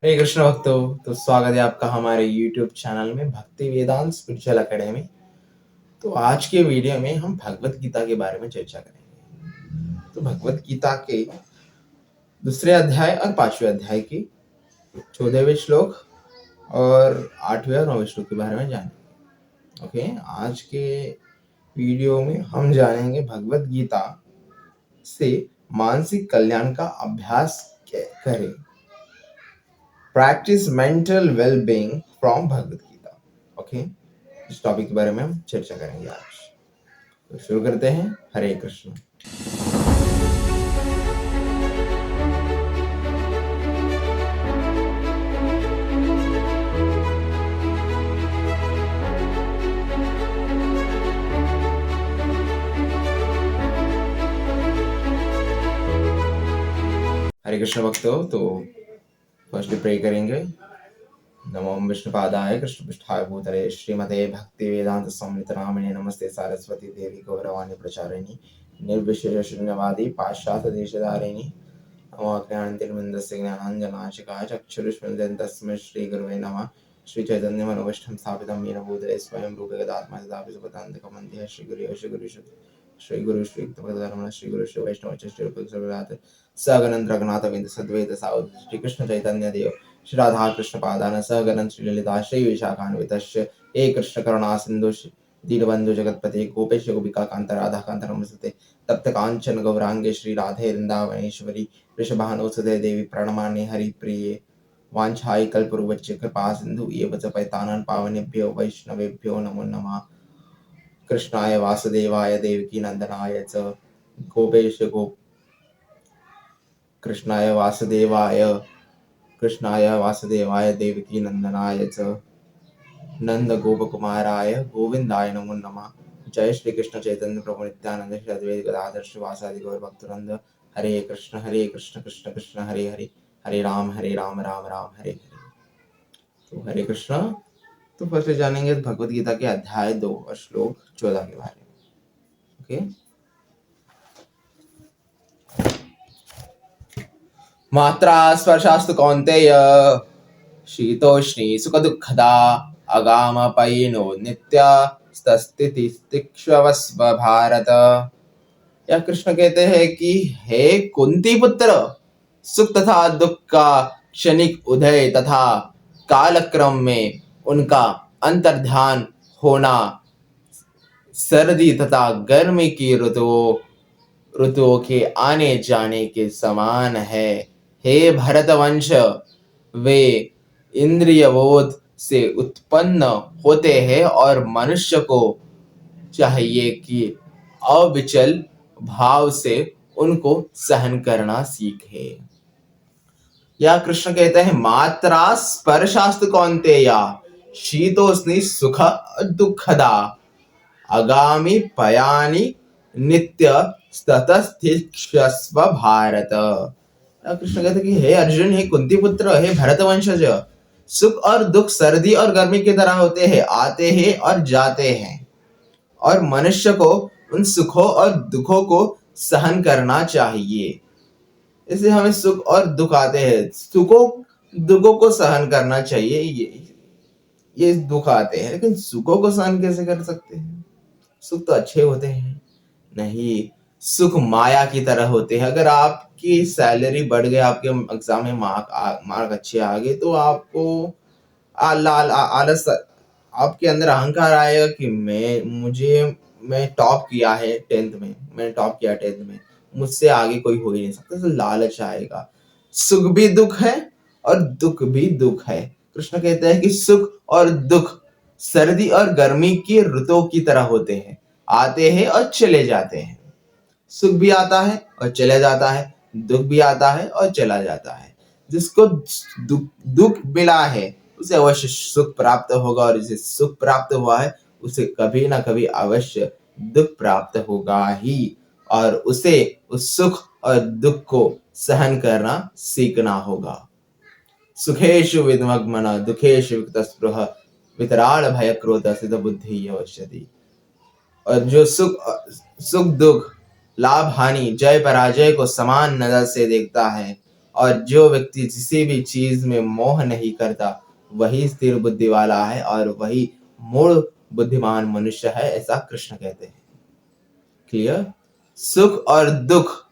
हरे कृष्ण भक्तों, तो स्वागत है आपका हमारे YouTube चैनल में भक्ति वेदांत स्पिरिचुअल एकेडमी। तो आज के वीडियो में हम भगवत गीता के बारे में चर्चा करेंगे। तो भगवत गीता के दूसरे अध्याय और पांचवें अध्याय की 14वें श्लोक और 8वें और 9वें श्लोक के बारे में जानेंगे। ओके, आज के वीडियो में हम जानेंगे भगवत गीता से मानसिक कल्याण का अभ्यास करें। Practice mental wellbeing from Bhagavad Gita. Okay, इस टॉपिक के बारे में हम चर्चा करेंगे आज। तो शुरू करते हैं। हरे कृष्ण। हरे कृष्ण भक्तों, तो फर्स्ट प्रे करेंगे। नमो विष्णुपादाय कृष्णपृष्ठाय भूतले श्रीमते भक्ति वेदांत समृत नामिने नमस्ते सारस्वती देवी गौरवाणी प्रचारिणी निर्विशेष शून्यवादी पाश्चात्य देशधारिणी नमोऽज्ञानतिमिरन्दस्य ज्ञानाञ्जनाशिकाय चक्षुरुष्मिलितं तस्मै श्रीगुरुवे नमः। श्रीचैतन्यमनोभीष्टं स्थापितं येन भूतले स्वयं रूपगदात्मा तथापि सुपदान्तकमन्दिः श्रीगुरु श्रीयुक्तपदधर्मः श्रीगुरु श्रीवैष्णवस्य श्रीरूपसर्वरात् सगणं रघुनाथविन्द सद्वैत सावधूत श्रीकृष्ण चैतन्य देव श्री राधा कृष्ण पादान सहगणं श्री ललिता श्री विशाखान्वितश्च हे कृष्ण करुणा सिंधु दीनबंधु जगतपते गोपेश गोपिका कांत राधा कांत नमस्ते तप्त कांचन गौरांगे श्री राधे वृंदावनेश्वरी वृषभानुसुते देवी प्रणमामि हरि प्रिये वाञ्छाय कल्पतरुश्च कृपा सिंधु एव च पतितानां पावनेभ्यो वैष्णवेभ्यो नमो नमः। कृष्णाय वासुदेवाय देवकी नंदनाय च गोपेश गो कृष्णाय वासुदेवाय देवकी नंदनाय च नंद गोपकुमाराय गोविंदाय नमो नमः। जय श्री कृष्ण चैतन्य प्रभु नित्यानंद श्री अद्वैत गदाधर श्रीवासादि गौर भक्तवृंद। हरे कृष्ण कृष्ण कृष्ण हरे हरे हरे राम राम राम हरे हरे। तो हरे कृष्ण। तो फर्स्ट जानेंगे भगवत गीता के अध्याय 2 और श्लोक 14 के बारे में। ओके, मात्रा स्पर्शास्तु कौन्तेय शीतोष्णी सुख दुःखदा अगामपयिनो नित्य स्थितिस्तिक्ष्वस्व भारत। या कृष्ण कहते हैं कि हे कुंती पुत्र, सुख तथा दुख का क्षणिक उदय तथा कालक्रम में उनका अंतर्ध्यान होना सर्दी तथा गर्मी की ऋतुओं के आने जाने के समान है। हे भरतवंश, वे इंद्रियबोध से उत्पन्न होते हैं और मनुष्य को चाहिए कि अविचल भाव से उनको सहन करना सीखे। या कृष्ण कहते हैं मात्रा स्पर्शास्तु कौन्तेया शीतोष्णी सुख दुःखदा आगामी पयानि नित्य ततस्थितिस्व भारत। कृष्ण कहते कि हे अर्जुन, हे कुंती पुत्र, हे भरतवंशज, सुख और दुख सर्दी और गर्मी की तरह होते हैं, आते हैं और जाते हैं, और मनुष्य को उन सुखों और दुखों को सहन करना चाहिए। इसलिए हमें सुख और दुख आते हैं, सुखों दुखों को सहन करना चाहिए। ये दुख आते हैं, लेकिन सुखों को सहन कैसे कर सकते हैं? सुख तो अच्छे होते हैं। नहीं, सुख माया की तरह होते हैं। अगर आपकी सैलरी बढ़ गई, आपके एग्जाम में मार्क अच्छे आ गए, तो आपको आलस, आपके अंदर अहंकार आएगा कि मैं टॉप किया है 10th में, मैंने टॉप किया 10th में, मुझसे आगे कोई हो ही नहीं सकता। तो लालच आएगा। सुख भी दुख है और दुख भी दुख है। कृष्ण कहते हैं कि सुख और दुख सर्दी और गर्मी की ऋतुओं की तरह होते हैं, आते हैं और चले जाते हैं। सुख भी आता है और चला जाता है, दुख भी आता है और चला जाता है। जिसको दुख मिला है उसे अवश्य सुख प्राप्त होगा, और जिसे सुख प्राप्त हुआ है उसे कभी ना कभी अवश्य दुख प्राप्त होगा ही, और उसे उस सुख और दुख को सहन करना सीखना होगा। सुखेषु विनिमग्नः दुखेषु युक्तस्पृहः वितराग भय क्रोध सिद्ध बुद्धि अवश्यति। और जो सुख दुख, लाभ हानि, जय पराजय को समान नजर से देखता है, और जो व्यक्ति किसी भी चीज में मोह नहीं करता वही स्थिर बुद्धि वाला है और वही मूल बुद्धिमान मनुष्य है, ऐसा कृष्ण कहते हैं। क्लियर? सुख और दुख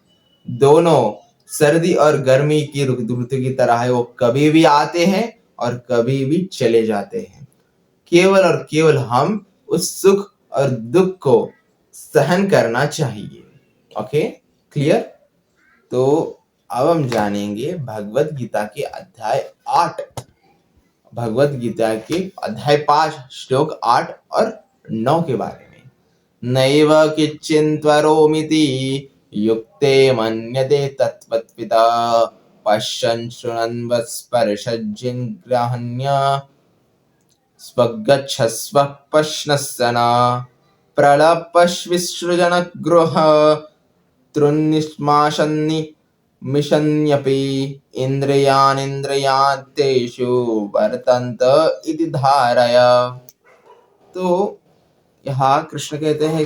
दोनों सर्दी और गर्मी की ऋतु की तरह है, वो कभी भी आते हैं और कभी भी चले जाते हैं। केवल और केवल हम उस सुख और दुख को सहन करना चाहिए। Okay, clear? तो अब हम जानेंगे भगवत गीता के अध्याय 8, भगवत गीता के अध्याय 5 श्लोक 8 और 9 के बारे में। नैव किच्चिन्त्वरोमिति युक्ते मन्यते तत्त्वविदा पश्यन् शृण्वन् वा स्पर्शजिन्ग्रहण्य स्वगच्छस्व पश्नस्सन् प्रलपश्विसृजनगृह तृन्निश्माशन्निमिषन्यपि इन्द्रियाणीन्द्रियार्थेषु वर्तन्त इति धारय। तो यहाँ कृष्ण कहते हैं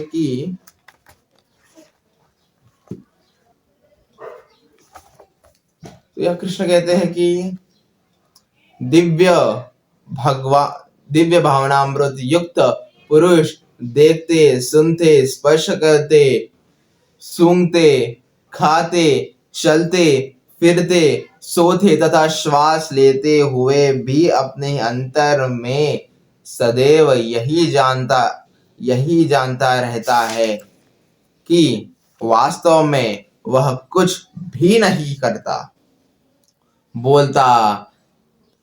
कि दिव्य भावनामृत युक्त पुरुष देखते, सुनते, स्पर्श करते, सूंघते, खाते, चलते, फिरते, सोते तथा श्वास लेते हुए भी अपने अंतर में सदैव यही जानता रहता है कि वास्तव में वह कुछ भी नहीं करता।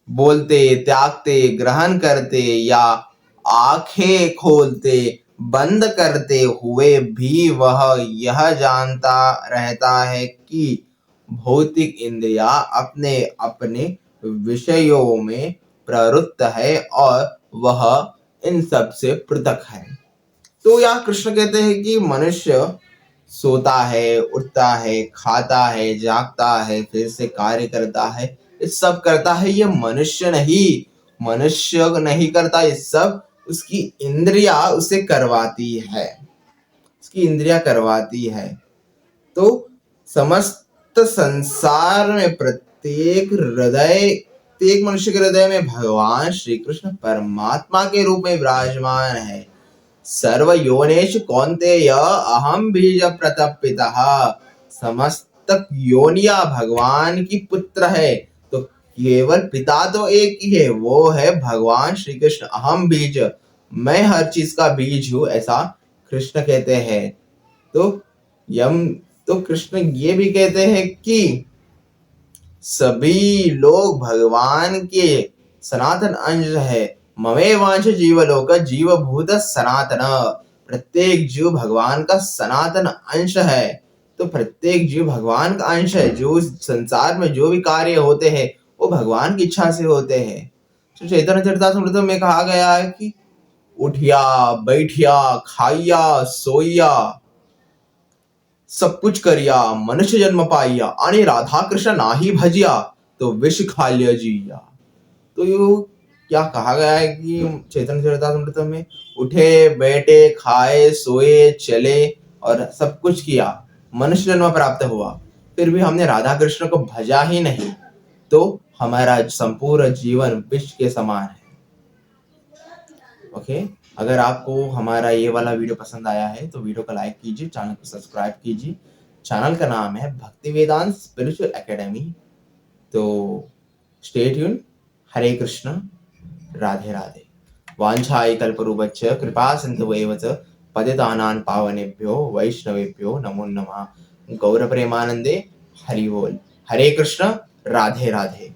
बोलते, त्यागते, ग्रहण करते या आंखें खोलते, बंद करते हुए भी वह यह जानता रहता है कि भौतिक इंद्रियां अपने अपने विषयों में प्रवृत्त है और वह इन सब से पृथक है। तो यह कृष्ण कहते हैं कि मनुष्य सोता है, उठता है, खाता है, जागता है, फिर से कार्य करता है, ये सब करता है। ये मनुष्य नहीं करता, ये सब उसकी इंद्रियां उसे करवाती है, तो समस्त संसार में प्रत्येक मनुष्य के हृदय में भगवान श्री कृष्ण परमात्मा के रूप में विराजमान है। सर्व योनेषु कौन्तेय अहम बीज प्रतपितः। समस्त योनिया भगवान की पुत्र है, तो केवल पिता तो एक ही है, वो है भगवान श्री कृष्ण। अहम बीज, मैं हर चीज का बीज हूँ, ऐसा कृष्ण कहते हैं। तो कृष्ण ये भी कहते हैं कि सभी लोग भगवान के सनातन अंश है। ममेवांश जीवलोक जीवभूत सनातन। प्रत्येक जीव भगवान का सनातन अंश है, तो प्रत्येक जीव भगवान का अंश है। जो संसार में जो भी कार्य होते हैं वो भगवान की इच्छा से होते हैं। तो चैतन्य चरितामृत में कहा गया है कि उठिया, बैठिया, खाइया, सोइया, सब कुछ करिया, मनुष्य जन्म पाइया, आणि राधा कृष्ण नाही भजिया, तो विष खा लिया जिया। तो ये क्या कहा गया है कि चैतन्य चरितामृत में उठे, बैठे, खाए, सोए, चले और सब कुछ किया, मनुष्य जन्म प्राप्त हुआ, फिर भी हमने राधा कृष्ण को भजा ही नहीं, तो हमारा संपूर्ण जीवन विष के समान है। ओके, अगर आपको हमारा ये वाला वीडियो पसंद आया है तो वीडियो को लाइक कीजिए, चैनल को सब्सक्राइब कीजिए। चैनल का नाम है भक्ति वेदांत स्पिरिचुअल एकेडमी। तो स्टे ट्यून। हरे कृष्ण, राधे राधे। वाञ्छाय कल्पतरुभ्यश्च कृपा सिन्धुभ्येव च पतितानां पावनेभ्यो वैष्णवेभ्यो नमो नमः। गौर प्रेमानंदे, हरि बोल। हरे कृष्ण, राधे राधे।